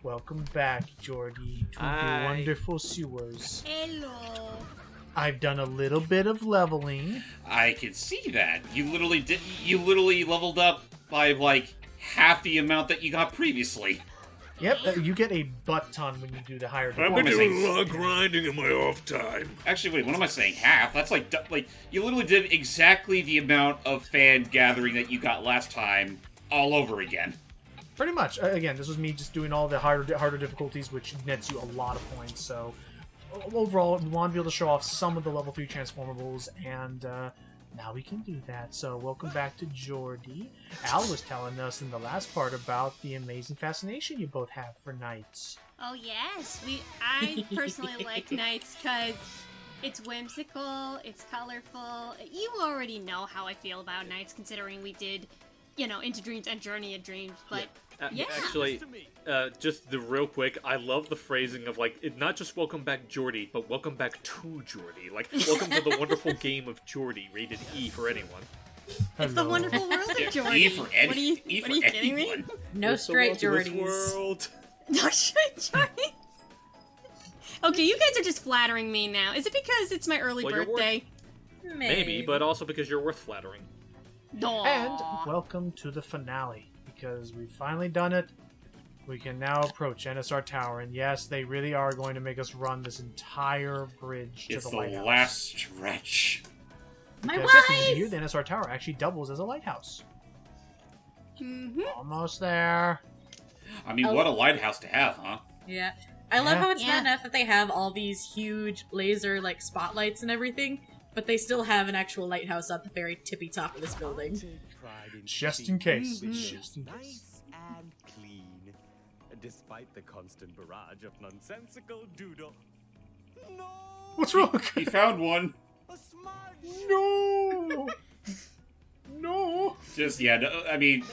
Welcome back, Jordy, to the wonderful sewers. Hello. I've done a little bit of leveling. I can see that. You literally leveled up by like half the amount that you got previously. Yep, you get a butt ton when you do the higher I've been doing a lot of grinding in my off time. Actually, wait, what am I saying? Half? That's like you literally did exactly the amount of fan gathering that you got last time all over again. Pretty much. Again, this was me just doing all the harder difficulties, which nets you a lot of points. So overall, we want to be able to show off some of the level 3 transformables, and now we can do that. So welcome back to Jordy. Al was telling us in the last part about the amazing fascination you both have for knights. Oh yes, I personally like knights because it's whimsical, it's colorful. You already know how I feel about knights, considering we did, Into Dreams and Journey of Dreams, but yeah. Actually, just real quick, I love the phrasing of, not just welcome back Jordy, but welcome back to Jordy. Welcome to the wonderful game of Jordy, rated E for anyone. It's the wonderful world of Jordy. E for What are you kidding me? No straight Jordys. World. No straight Jordy. Okay, you guys are just flattering me now. Is it because it's my early birthday? Maybe, but also because you're worth flattering. No. And welcome to the finale, because we've finally done it. We can now approach NSR Tower, and yes, they really are going to make us run this entire bridge to It's the lighthouse. the last stretch. My Because just as wife! you, the NSR Tower actually doubles as a lighthouse. Mm-hmm. Almost there. I mean, what a lighthouse to have, huh? Yeah. I love how it's Yeah. not enough that they have all these huge laser, spotlights and everything, but they still have an actual lighthouse at the very tippy top of this building. Just in case. Mhm. Just in case. Nice and clean, despite the constant barrage of nonsensical doodle. No! What's wrong? He found one. A smudge! No! No! Just I mean,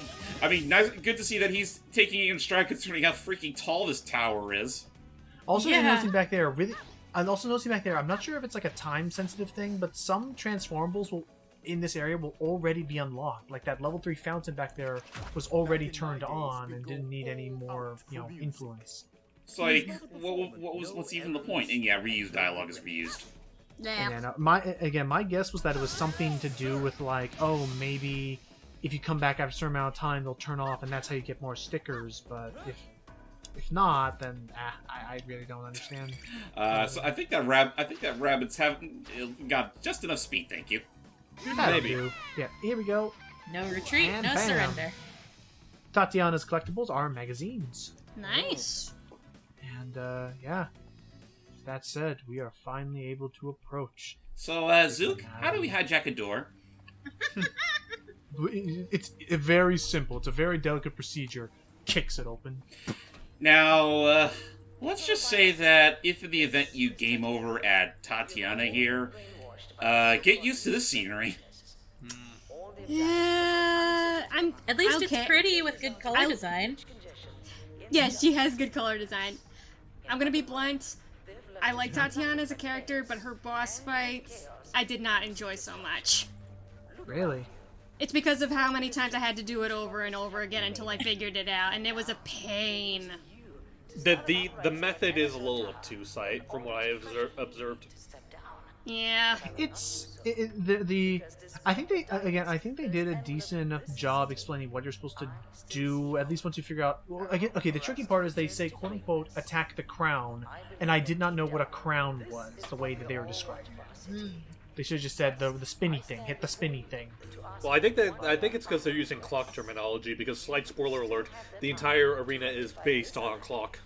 nice, good to see that he's taking it in stride, considering how freaking tall this tower is. Also, Yeah. noticing back there, I'm also noticing back there, I'm not sure if it's like a time-sensitive thing, but some transformables in this area will already be unlocked. Like that level 3 fountain back there was already turned on and didn't need any more, influence. It's like, what's even the point? And yeah, reused dialogue is reused. Yeah. And my guess was that it was something to do with maybe if you come back after a certain amount of time, they'll turn off, and that's how you get more stickers. But if not, then I really don't understand. So I think that rabbits haven't got just enough speed. Thank you. That'll Maybe. do. Yeah, here we go. No retreat, And no bam. surrender. Tatiana's collectibles are magazines. Nice. And, that said, we are finally able to approach. So, Zook, how do we hijack a door? It's very simple. It's a very delicate procedure. Kicks it open. Now, let's just say that if in the event you game over at Tatiana here, get used to this scenery. Yeah, At least okay. it's pretty with good color design. Yeah, she has good color design. I'm gonna be blunt. I like Tatiana as a character, but her boss fights, I did not enjoy so much. Really? It's because of how many times I had to do it over and over again until I figured it out, and it was a pain. The method is a little obtuse, from what I have observed. Yeah. I think they did a decent enough job explaining what you're supposed to do, at least once you figure out. Well, again, okay, the tricky part is they say, quote unquote, attack the crown, and I did not know what a crown was, the way that they were describing it. They should have just said the spinny thing, hit the spinny thing. Well, I think it's because they're using clock terminology, because, slight spoiler alert, the entire arena is based on clock.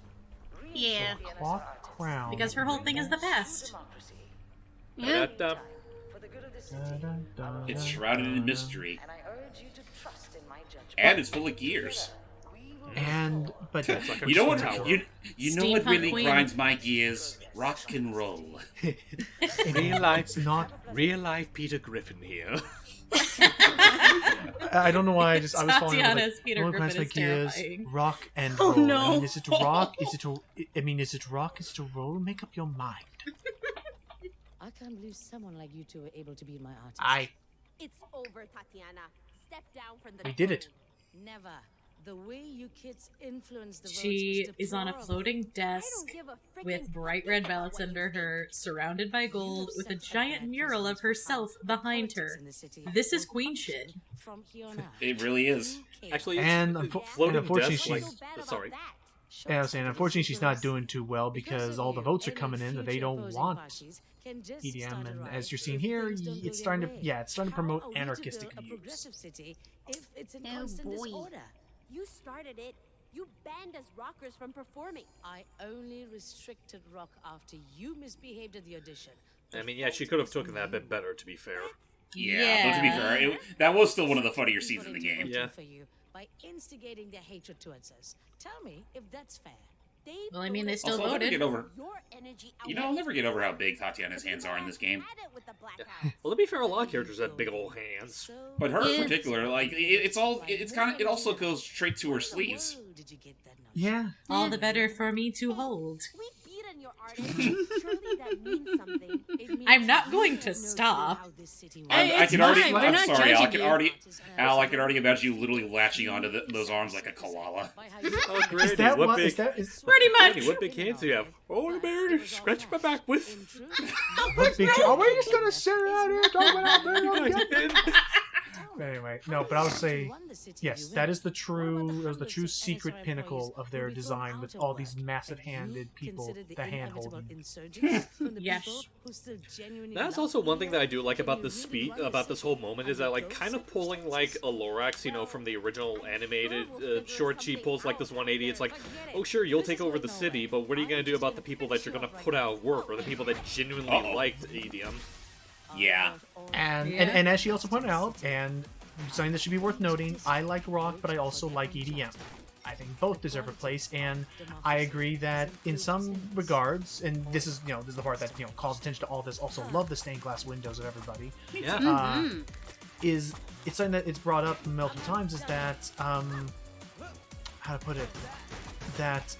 Yeah. Clock crown. Because her whole thing is the past. Yeah. It's shrouded in mystery. And it's full of gears. But You know what? You know what Steampunk really queen. grinds my gears? Rock and roll. Real life Peter Griffin here. I don't know why I was following. Tatiana's Peter what Griffin kinds is of gears, terrifying. rock and Oh, roll. no. I mean, is it rock? Is it rock? Is it a roll? Make up your mind. I can't believe someone like you two are able to be my artist. I It's over, Tatiana. Step down from the We did it. Never. The way you kids influence the She votes, Mr. is on a Pluralist. floating desk with bright red belts under her, surrounded by gold, with a giant mural of herself behind her. This is queen shit. From here on out. It really is. Actually, And floating unfortunately, desk, like, she's- sorry. Yeah, I was saying, unfortunately, she's not doing too well because all the votes are coming in that they don't want EDM, and as you're seeing here, it's starting to promote anarchistic views. If it's in Oh, constant boy. disorder. You started it. You banned us rockers from performing. I only restricted rock after you misbehaved at the audition. I mean, yeah, she could have taken that a bit better, to be fair. Yeah, but to be fair, that was still one of the funnier scenes in the game. Yeah. For you by instigating their hatred towards us. Tell me if that's fair. They Well, I mean, they voted still Also, I'll never voted. get over. your energy I'll never get over how big Tatiana's hands are in this game. Had it with the Yeah. Well, to be fair, a lot of characters have big old hands. But her in Yeah. particular, like it's kind of, it also goes straight to her sleeves. Did you get that Yeah. All the better for me to hold. We beat on your artist. Surely that means something. I'm not going to stop. Hey, I it's can already. fine, we're I'm not sorry, judging you. Al. I can already imagine you literally latching onto those arms like a koala. Oh, Grady, Is that what what? big, Pretty much. Grady, what big hands do you have? Oh, the bear to scratch my back with. What big? Are we just gonna sit out here talking about that? Anyway, no, but I would say yes, that is the true secret pinnacle of their design with all these massive handed people, the hand holding. Yes. That's also one thing that I do like about this about this whole moment is that, like, kind of pulling like a Lorax, you know, from the original animated short. She pulls like this 180. It's like, oh sure, you'll take over the city, but what are you gonna do about the people that you're gonna put out of work, or the people that genuinely liked EDM? Yeah. And as she also pointed out, and something that should be worth noting, I like rock, but I also like EDM. I think both deserve a place, and I agree that in some regards, and this is the part that calls attention to all this. Also, love the stained glass windows of everybody. Yeah. It's something that it's brought up multiple times. Is that how to put it? That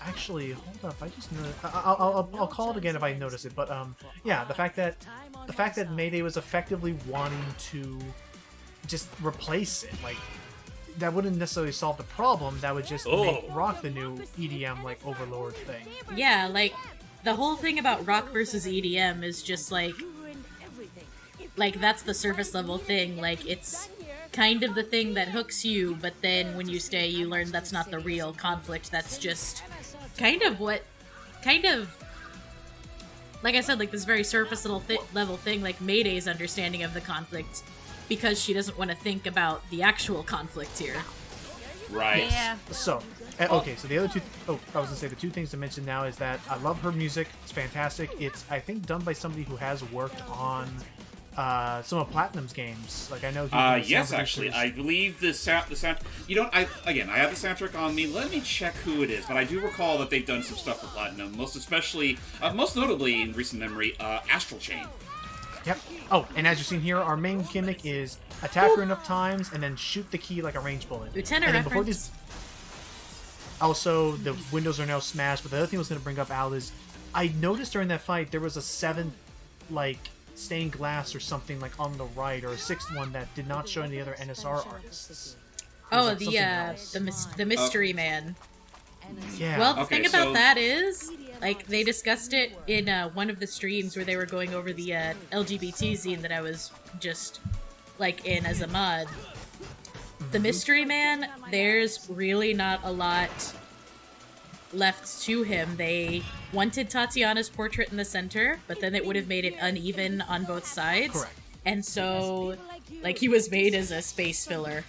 actually, hold up. I just know. I'll call it again if I notice it. But yeah, the fact that Mayday was effectively wanting to just replace it, like that wouldn't necessarily solve the problem. That would just make rock the new EDM like overlord thing. Yeah, like the whole thing about rock versus EDM is just like that's the surface level thing. Like it's kind of the thing that hooks you, but then when you stay, you learn that's not the real conflict. That's just kind of like I said, like this very surface level thing, like Mayday's understanding of the conflict, because she doesn't want to think about the actual conflict here. Right. Yeah. So, okay, so the other two, I was gonna say the two things to mention now is that I love her music. It's fantastic. It's, I think, done by somebody who has worked on some of Platinum's games. Like, I know he Yes, actually, I believe the sound. I have the soundtrack on me. Let me check who it is, but I do recall that they've done some stuff for Platinum, most notably in recent memory, Astral Chain. Yep. Oh, and as you've seen here, our main gimmick is attack her enough times and then shoot the key like a range bullet. Lieutenant and then reference. Also, the windows are now smashed, but the other thing I was going to bring up, Al, is I noticed during that fight there was a seventh, like, stained glass or something, like, on the right, or a sixth one that did not show any other NSR artists. Oh, like something else. the mystery man. Yeah. Well, the Okay, thing about so- that is, like, they discussed it in one of the streams where they were going over the LGBT zine that I was just, like, in as a mod. The mystery man, there's really not a lot left to him. They wanted Tatiana's portrait in the center, but then it would have made it uneven on both sides. Correct. And so, like, he was made as a space filler,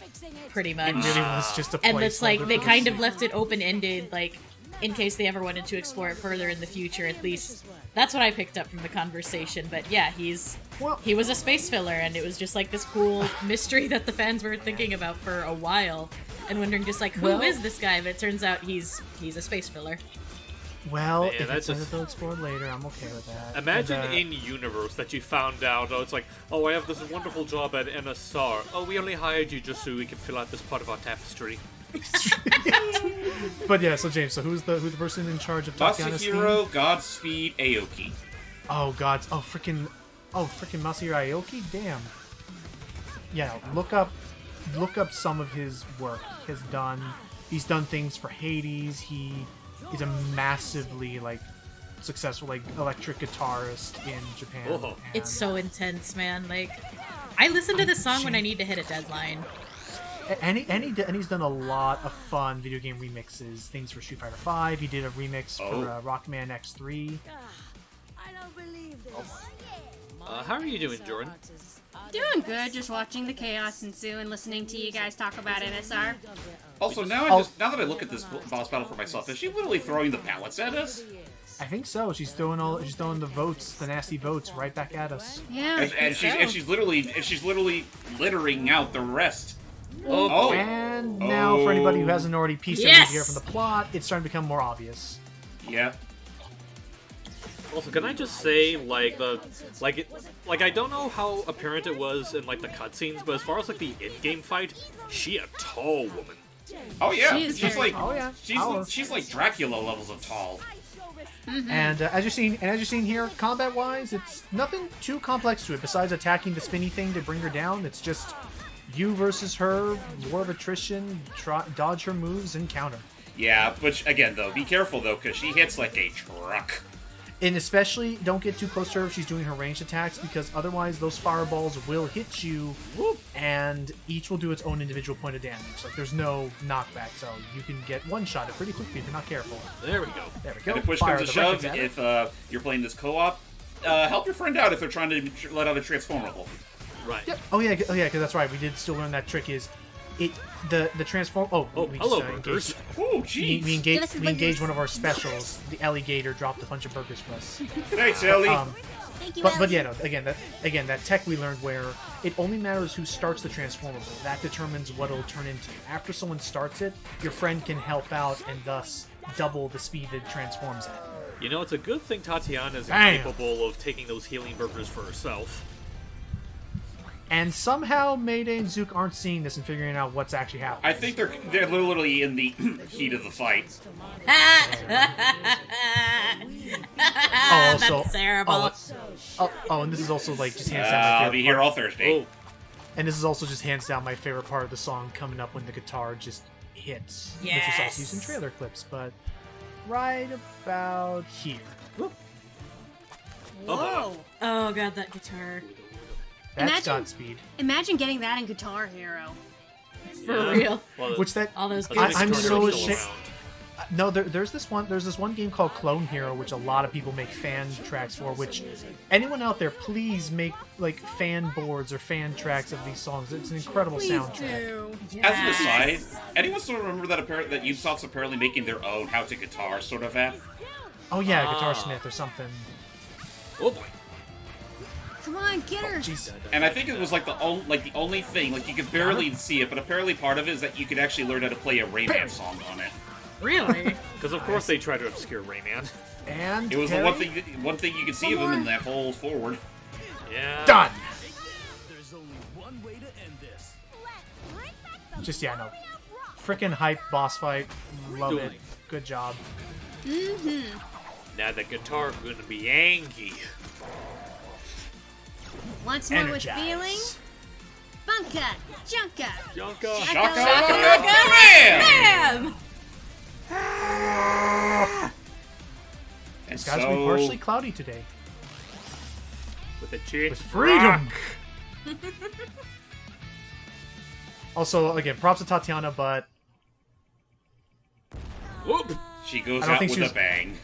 pretty much. It really was just a And it's like, placeholder they for kind the of left it open-ended, like, in case they ever wanted to explore it further in the future, at least. That's what I picked up from the conversation, but yeah, he was a space filler, and it was just like this cool mystery that the fans were thinking about for a while, and wondering just like, who is this guy? But it turns out he's a space filler. Well, Man, if that's it's something just- they'll explore later, I'm okay with that. Imagine And, in universe that you found out, it's like, oh, I have this wonderful job at NSR. Oh, we only hired you just so we can fill out this part of our tapestry. But yeah, so James, so who's the person in charge of Tatiana's theme? Masahiro Godspeed Aoki. Oh god, freaking Masahiro Aoki? Damn. Yeah, look up look up some of his work. He's done things for Hades. He is a massively successful electric guitarist in Japan. Oh. and- It's so intense, man. Like, I listen to this song when I need to hit a deadline. And he's done a lot of fun video game remixes. Things for Street Fighter V. He did a remix for Rockman X3. I don't believe this. How are you doing, Jordan? Doing good, just watching the chaos ensue and listening to you guys talk about NSR. Also, now that I look at this boss battle for myself, is she literally throwing the pallets at us? I think so. She's throwing the votes, the nasty votes, right back at us. Yeah. And she's literally littering out the rest. And now, for anybody who hasn't already pieced Yes! everything here from the plot, it's starting to become more obvious. Yeah. Also, can I just say, I don't know how apparent it was in the cutscenes, but as far as the in-game fight, she a tall woman. Oh yeah. She is She's very- she's like Dracula levels of tall. And as you're seeing here, combat-wise, it's nothing too complex to it. Besides attacking the spinny thing to bring her down, it's just you versus her, war of attrition, dodge her moves, and counter. Yeah, but again though, be careful though, because she hits like a truck. And especially, don't get too close to her if she's doing her ranged attacks, because otherwise those fireballs will hit you, and each will do its own individual point of damage. There's no knockback, so you can get one-shotted pretty quickly if you're not careful. There we go. There we go. And if push Fire comes to the shove, weapons at her. if you're playing this co-op, help your friend out if they're trying to let out a transformable. Right. Yep. Oh yeah, because that's right. We did still learn that trick is, the transform. Oh, we hello, just, burgers. Oh, we jeez. Give us some engaged burgers. one of our specials. The alligator dropped a bunch of burgers for us. Thanks, Ellie. Thank you, But Ellie. yeah, no, again, that tech we learned where it only matters who starts the transformable. That determines what it'll turn into. After someone starts it, your friend can help out and thus double the speed it transforms at. You know, it's a good thing Tatiana is Bam. incapable of taking those healing burgers for herself. And somehow Mayday and Zook aren't seeing this and figuring out what's actually happening. I think they're literally in the heat of the fight. That's terrible. And this is also just hands down my I'll favorite be here part. all Thursday. Oh, And this is also just hands down my favorite part of the song coming up when the guitar just hits. Which is Yes. also used in trailer clips, but right about here. Whoa. Oh god, that guitar. That's Imagine- Godspeed. Imagine getting that in Guitar Hero. For yeah. real. Well, Which that All those I good think I'm Carter's so still ashamed. around. No, there's this one game called Clone Hero, which a lot of people make fan tracks for. Which anyone out there, please make fan boards or fan tracks of these songs. It's an incredible soundtrack. As an aside, anyone still remember that that Ubisoft's apparently making their own How to Guitar sort of app? Oh yeah, Guitar Smith or something. Oh boy. Come on, get her. Jeez. And I think it was the only thing, you could barely see it, but apparently part of it is that you could actually learn how to play a Rayman song on it. Really? Because of course they try to obscure Rayman. And It was the Terry? one thing you could see of him in that whole forward. Yeah. Done. There's only one way to end this. Just no. Frickin' hype boss fight. Love it. Doing. Good job. Now the guitar gonna be angry. Once more Energize. with feeling. Bunka, Junka. Junka. Shaka! Bam! And It's got to be partially cloudy today. With a chin. With freedom! Also, again, props to Tatiana, but Whoop. She goes I don't out think with she was- a bang.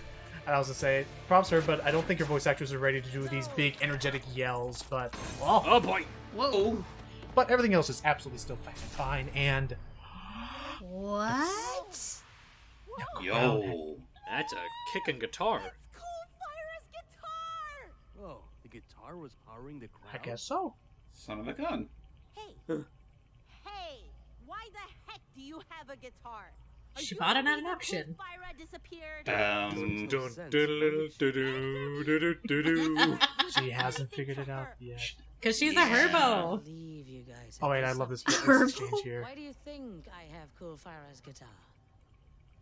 I was gonna say, props to her, but I don't think her voice actors are ready to do these big, energetic yells, but Oh boy. Whoa. but everything else is absolutely still fine, and What? Yo. That's a kicking guitar. Oh, the guitar was powering the crowd? I guess so. Son of a gun. Hey. Hey, why the heck do you have a guitar? Are She you bought it the at an reason auction. Fyra disappeared? Dun, dun, do. She hasn't figured it out yet. Because she's a herbo. Believe you guys. Oh wait, I love this exchange here. Why do you think I have Cool Fyra's guitar?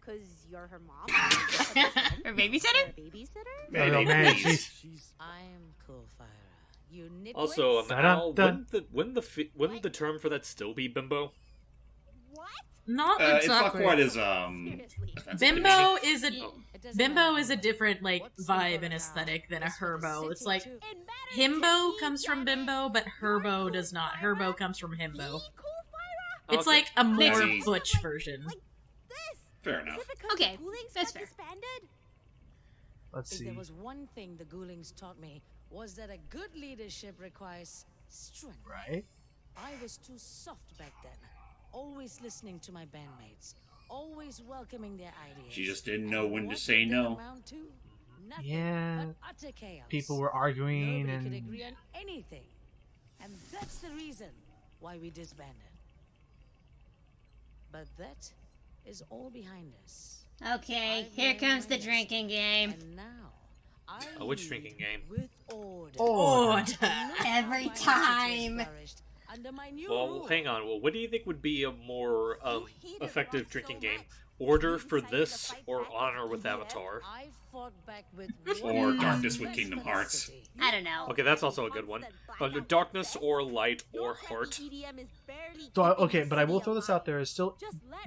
Cause you're her mom? Her babysitter? Her babysitter? Oh, man, please. she's She's I'm Cool Fyra. You nitwits. Also, Dun, Al, dun. wouldn't the term for that still be bimbo? What? Not It's not exactly. quite as Seriously. offensive to me. Bimbo is a Oh. It doesn't bimbo matter. is a different like What's vibe going and on? aesthetic than a It's for the herbo. It's city, like too. It matters himbo to comes me, from damn it. bimbo, but You're herbo cool, does not. Fyra. Herbo comes from Me, himbo. cool, Fyra? It's Okay. like a more Maybe- butch version. Like this. Fair Is enough. it because Okay, the Ghoulings that's got fair. disbanded? Let's If see. there was one thing the Ghoulings taught me, was that a good leadership requires strength. Right? I was too soft back then. Always listening to my bandmates. Always welcoming their ideas. She just didn't know And when to what say did that no. amount to? Nothing Yeah. but utter chaos. People were arguing Nobody could and agree on anything. And that's the reason why we disbanded. But that is all behind us. Okay, I've here learned comes my the drinking lesson. game. And now I Which lead drinking game? With order. Oh, Every time. Under my new Well, rule. hang on. Well, what do you think would be a more hated effective Rock drinking so game? much. Order You for decided to this fight or back Honor with and Avatar? I fought back with Or one Darkness with best Kingdom Hearts. velocity. I don't know. Okay, that's also a good one. Darkness or Light or Heart. So, okay, but I will throw this out there. Is still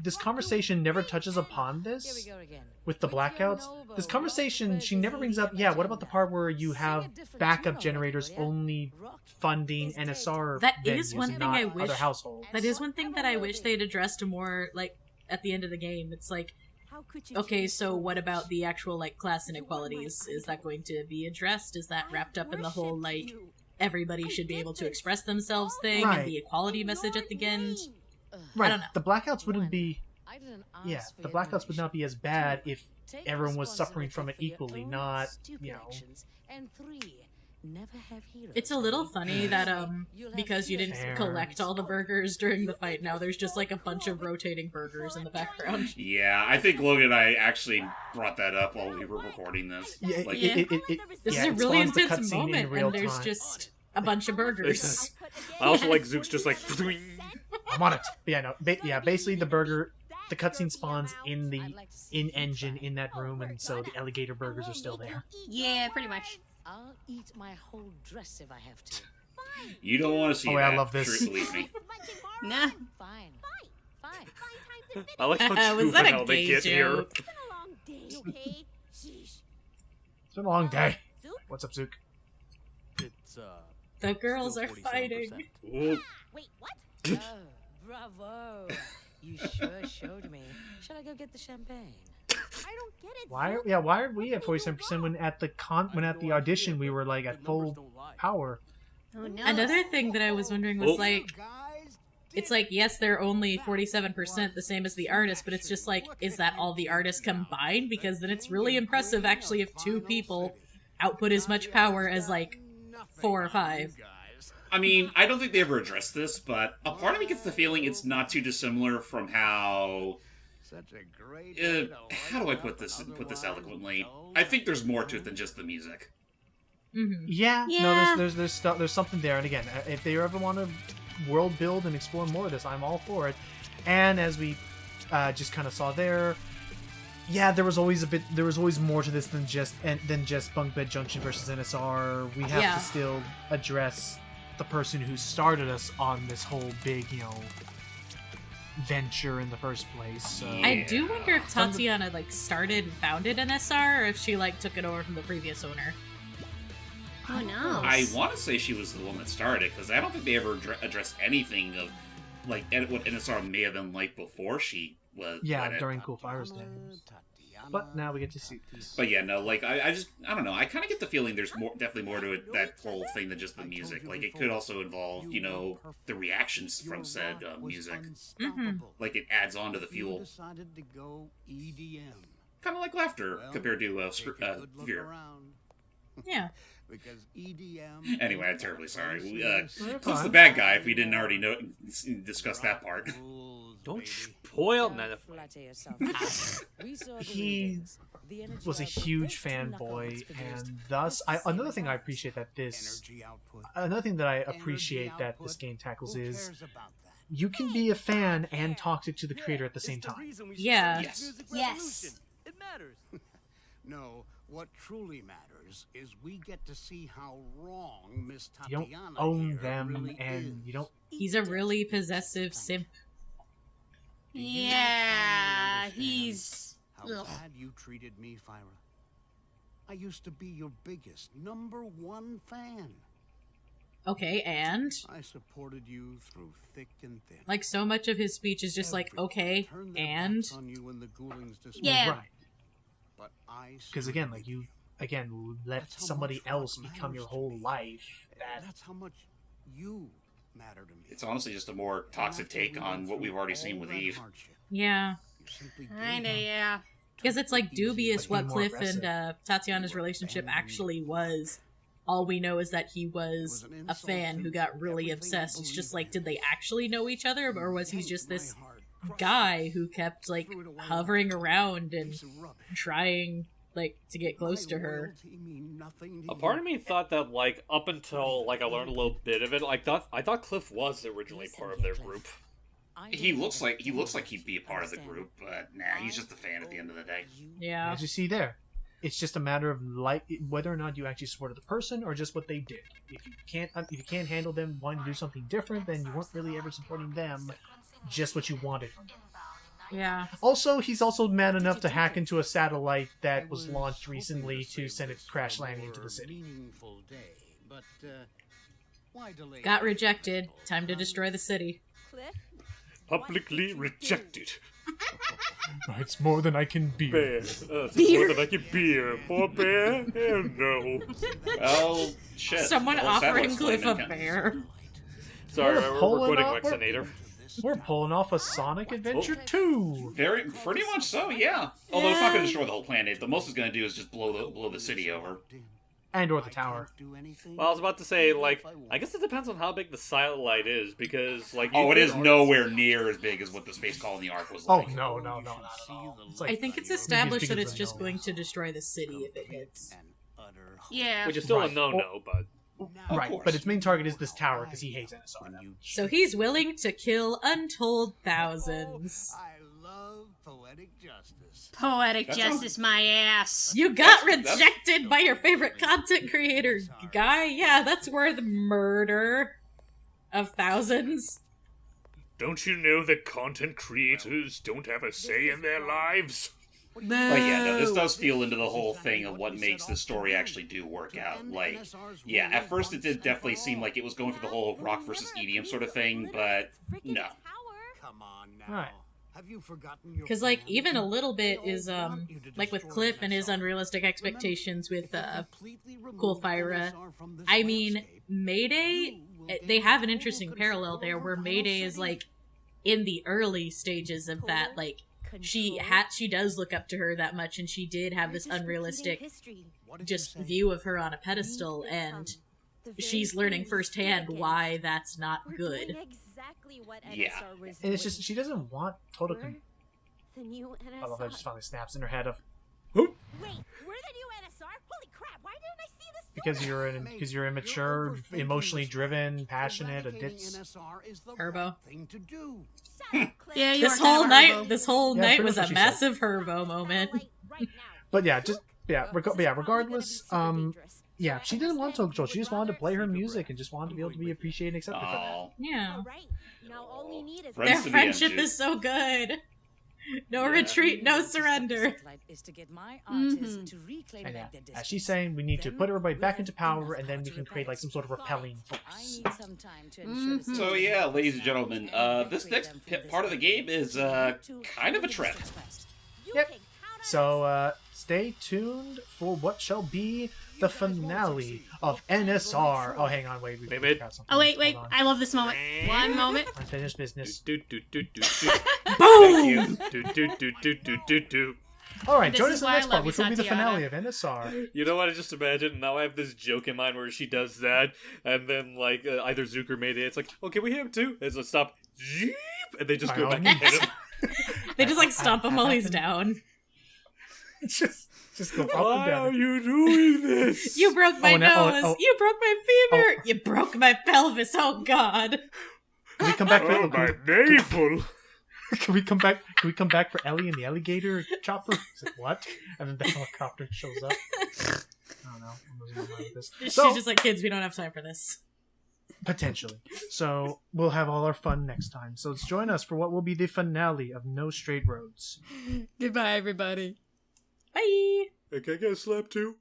this conversation never touches upon Here we this go again. with the With your blackouts. noble This conversation she never brings up. Yeah, what about the part where you have backup generators only funding NSR That venues is one and thing not I wish- other households? That is one thing that I wish they had addressed more, like, at the end of the game. It's like, okay, so what about the actual, like, class inequalities? Is that going to be addressed? Is that wrapped up in the whole, like, everybody should be able to express themselves thing Right. and the equality message at the end? Right. don't know. The blackouts wouldn't be. I didn't ask Yeah, for the your blackouts would not be as bad if Take everyone was suffering from it responsibility for equally, your own not, stupid you know. actions. And 3, never have heroes. It's a little funny that, You'll have because you didn't Fair. collect all the burgers during the fight, now there's just, like, a bunch of rotating burgers in the background. Yeah, I think Logan and I actually brought that up while we were recording this. Yeah, Like, Yeah. yeah, This is a it really spawns the intense cutscene in moment, real and there's time. just a bunch of burgers. I also like Zook's just like. I'm on it. But yeah, no. Basically the burger, the cutscene spawns in the in-engine in that room, and so the alligator burgers are still there. Yeah, pretty much. I'll eat my whole dress if I have to. You don't want to see Oh, that. I love this. True, believe me. Nah. Fine. Fine. I like how Was that a juvenile they gay get here. joke? It's been a long day, okay? Sheesh. It's been a long day. Zook? What's up, Zook? It's The girls still are 47%. fighting. Ooh. Wait, what? Oh, bravo. You sure showed me. Should I go get the champagne? I don't get it. Why? Zook. Yeah, why are we at 47% when at the audition we were like at full power? Oh no. Another thing that I was wondering was Oh. like, it's like, yes, they're only 47%, the same as the artist, but it's just like, is that all the artists combined? Because then it's really impressive, actually, if 2 people output as much power as, like, 4 or 5. I mean, I don't think they ever addressed this, but a part of me gets the feeling it's not too dissimilar from how. How do I put this eloquently? I think there's more to it than just the music. Mm-hmm. Yeah, Yeah. no, there's something there. And again, if they ever want to world build and explore more of this, I'm all for it. And as we just kind of saw there, yeah, there was always more to this than just Bunk Bed Junction versus NSR. We have Yeah. to still address the person who started us on this whole big, venture in the first place. So. I do wonder if Tatiana, like, started and founded NSR, or if she, like, took it over from the previous owner. Oh no. I want to say she was the one that started, because I don't think they ever addressed anything of like what NSR may have been like before she was. Yeah, went in. during Cool Fire's days. But now we get to see these. But yeah, no, like I don't know. I kind of get the feeling there's definitely more to it, that whole thing than just the music. Like it could also involve, the reactions from said music. Mhm. Like it adds on to the fuel, Decided to go EDM. kind of like laughter compared to fear. Yeah. Because EDM. Anyway, I'm terribly sorry. You're Cliff's the fine. bad guy if we didn't already discuss that part. Don't spoil that. Flatter yourself. We saw the He readings. The energy was a output huge those two fanboy, knuckleheads produced. and thus another thing I appreciate that Energy output. another thing that I Energy appreciate that this output. game tackles Who is cares about that? you can be a fan and toxic to the creator at the same time. Yeah. Yes. Yes. It matters. No, What truly matters is we get to see how wrong Miss You don't Tatiana own here them, really and is. you don't. He's a really possessive simp. Yeah, understand he's. How Ugh. bad you treated me, Fyra. I used to be your biggest, #1 fan. Okay, and I supported you through thick and thin. like so much of his speech is just like, Everyone okay, turned their and backs on you when the Ghoulings dispersed. Yeah. Right. But I Because stood again, with like you, again, let That's how somebody much else rock become your matters to whole me. life. That's how much you matter to me. It's honestly just a more toxic take on what we've already seen with Eve. yeah. You simply gave Kinda, up. yeah. Because it's like dubious Be what more Cliff aggressive. and Tatiana's relationship actually was. All we know is that he was a fan who got really obsessed. It's just like, did they actually know each other, or was he just this guy who kept like hovering around and trying like to get close to her? A part of me thought that, like, up until like I learned a little bit of it, I thought Cliff was originally part of their group. He looks like he'd be a part of the group, but nah, he's just a fan at the end of the day. Yeah. As you see there, it's just a matter of whether or not you actually supported the person or just what they did. If you can't handle them wanting to do something different, then you weren't really ever supporting them, just what you wanted from them. Yeah. Also, he's also mad enough to hack into a satellite that was launched recently to send it crash landing into the city. Got rejected. Time to destroy the city. Cliff? Publicly rejected. It's more than I can bear. Bear. It's more than I can beer. Poor bear? Hell no. Oh shit! Someone The whole offering satellite's Cliff a flaming. bear. Sorry, We're we're pulling quoting up- Lexinator. We're pulling off a Sonic Adventure 2. Pretty much so, yeah. Although it's not going to destroy the whole planet. The most it's going to do is just blow the city over. And or the tower. Well, I was about to say, like, I guess it depends on how big the satellite is, because, like... Oh, you it could is argue- nowhere near as big as what the Space Colony Arc was Oh, like. no, not at all. It's like, I think it's established that bigger it's than just no. going to destroy the city if it hits. Yeah. Which is still Right. a no-no, but... right, course. but its main target is this tower because he hates NSR now. So he's willing to kill untold thousands. I love poetic justice. Poetic That justice, my ass. You got That's- rejected by your favorite content creator, guy? Yeah, that's worth murder of thousands. Don't you know that content creators don't have a say in their lives? But yeah, no, this does feel into the whole thing of what makes the story actually do work out. Like, yeah, at first it did definitely seem like it was going for the whole rock versus EDM sort of thing, but no. Come on now. Right. Have you forgotten your Because, like, family? even a little bit They is, all want you to like with destroy Cliff and his NSR. unrealistic expectations with, If you completely remove Cool Fyra. NSR from this I mean, landscape, Mayday, you will they gain have an full interesting control parallel there where over Mayday Vital is, City. like, in the early stages of that, like, she does look up to her that much, and she did have this unrealistic What did you just say? view of her on a pedestal, and she's learning firsthand why that's not good. Exactly what Yeah. NSR was And it's doing. just, she doesn't want total We're the new NSR. I love that just finally snaps in her head of, Wait, we're the new NSR? Holy crap, why didn't I see this sooner? because you're immature, emotionally driven, passionate, a Eradicating ditz. NSR is the Herbo. right thing to do. Shut up, Cliff. Yeah, you This are kind whole of a night, herbo. this whole Yeah, night pretty was much a what she said. massive Herbo moment. Satellite right now. But yeah, just, yeah, This is regardless, probably gonna be super dangerous. yeah, she didn't want to Understand control. you She just would wanted to rather- play her music and just wanted to be able to be appreciated and accepted for that. Oh, Yeah. All right. Now all we need is Friends Their to the friendship end, is so good. No Yeah. retreat, no surrender. Is to get my artists Mhm. to reclaim And back yeah, their as she's distance. saying, we need to Then put everybody we'll back have into power, enough and then power we to can create like some sort of repelling I force. need some time to ensure the So city yeah, will ladies and stand gentlemen, and this evacuate next them from this part of the game place. is To kind of a the trip. distance west. You Yep. can count on So us. stay tuned for what shall be the finale of NSR. Oh, hang on, wait, we Wait. forgot something. Oh, wait. Hold on. I love this moment. One moment. Unfinished business. Do, do, do, do, do, Thank Boom! you. do, do, do, do, do, do, do. All right, This join is us in the why I next love part, you, which will be the Tatiana. finale of NSR. You know what? I just imagine now I have this joke in mind where she does that, and then like either Zucker made it. It's like, oh, can we hit him too? And so stop, Jeep, and they just By go all back and hit means. him. They just like stomp him while he's down. just go up and Why are down. you doing this? You broke my Oh, no, nose. oh. You broke my femur. You broke my pelvis. Oh God. Can we come back? Oh, my navel. Can we come back? Can we come back for Ellie and the alligator chopper? He's like, what? And then the helicopter shows up. I don't know. I'm losing my mind with this. She's So, just like, kids, we don't have time for this. potentially. So we'll have all our fun next time. So let's join us for what will be the finale of No Straight Roads. Goodbye, everybody. Bye. Hey, can I get a slap too?